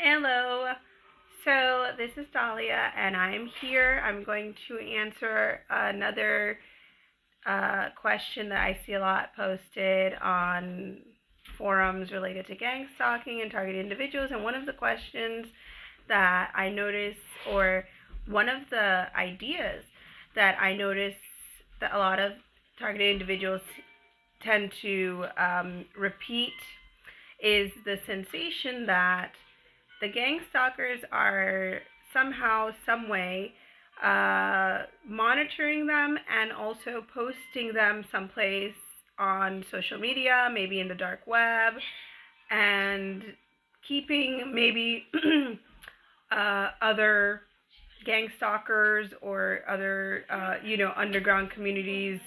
Hello. So this is Dahlia, and I'm here. I'm going to answer another question that I see a lot posted on forums related to gang stalking and targeted individuals. And one of the questions that I noticed, or one of the ideas that I noticed that a lot of targeted individuals tend to repeat is the sensation that the gang stalkers are somehow, some way, monitoring them and also posting them someplace on social media, maybe in the dark web, and keeping maybe other gang stalkers or other, underground communities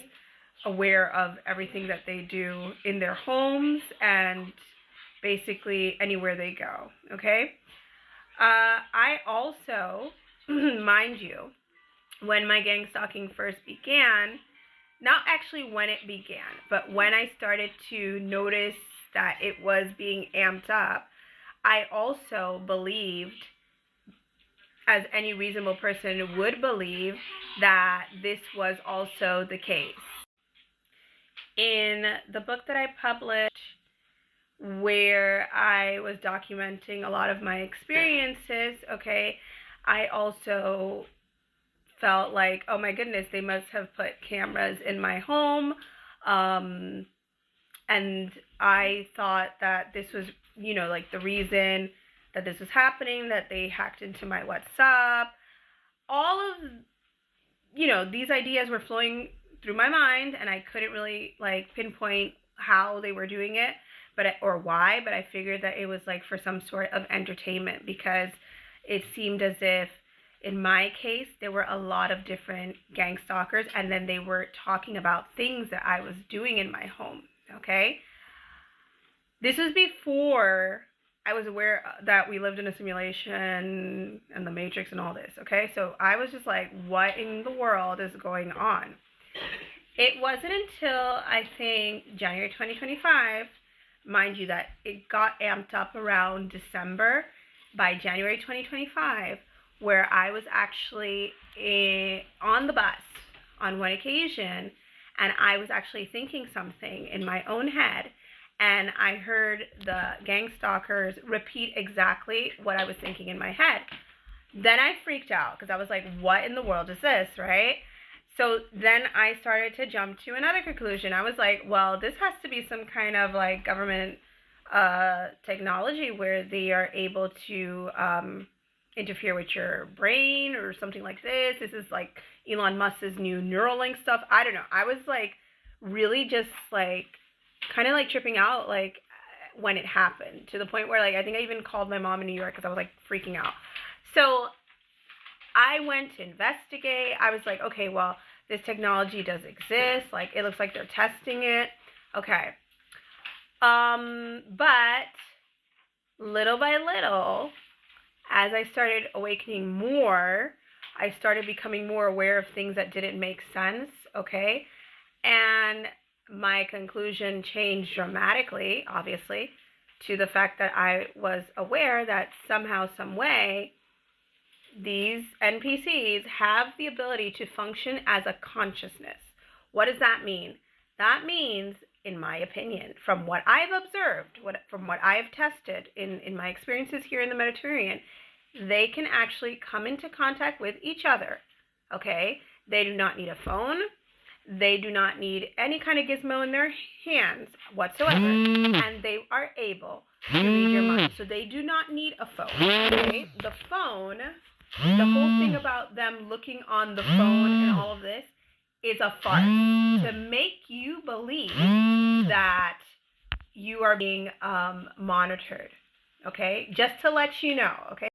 aware of everything that they do in their homes and basically anywhere they go, okay? I also, mind you, when my gang stalking first began, not actually when it began, but when I started to notice that it was being amped up, I also believed, as any reasonable person would believe, that this was also the case. In the book that I published, where I was documenting a lot of my experiences, okay, I also felt like, oh my goodness, they must have put cameras in my home, and I thought that this was, like the reason that this was happening, that they hacked into my WhatsApp. All of, these ideas were flowing through my mind, and I couldn't really pinpoint how they were doing it, or why, but I figured that it was for some sort of entertainment, because it seemed as if in my case there were a lot of different gang stalkers, and then they were talking about things that I was doing in my home, okay? This was before I was aware that we lived in a simulation and the Matrix and all this, okay? So I was just like, what in the world is going on? It wasn't until, I think, January 2025, mind you, that it got amped up around December. By January 2025, where I was actually on the bus on one occasion, and I was actually thinking something in my own head, and I heard the gang stalkers repeat exactly what I was thinking in my head. Then I freaked out, because I was like, what in the world is this, right? So then I started to jump to another conclusion. I was like, well, this has to be some kind of government technology where they are able to interfere with your brain or something like this. This is like Elon Musk's new Neuralink stuff. I don't know. I was really just kind of tripping out when it happened, to the point where I think I even called my mom in New York because I was freaking out. So I went to investigate. I was like, okay, well, this technology does exist. It looks like they're testing it. Okay. But little by little, as I started awakening more, I started becoming more aware of things that didn't make sense, okay? And my conclusion changed dramatically, obviously, to the fact that I was aware that somehow, some way, these NPCs have the ability to function as a consciousness. What does that mean? That means, in my opinion, from what I've observed, from what I've tested in my experiences here in the Mediterranean, they can actually come into contact with each other, okay? They do not need a phone. They do not need any kind of gizmo in their hands whatsoever, and they are able to read your mind. So they do not need a phone, okay? The phone, the whole thing about them looking on the phone and all of this is a farce to make you believe that you are being monitored, okay? Just to let you know, okay?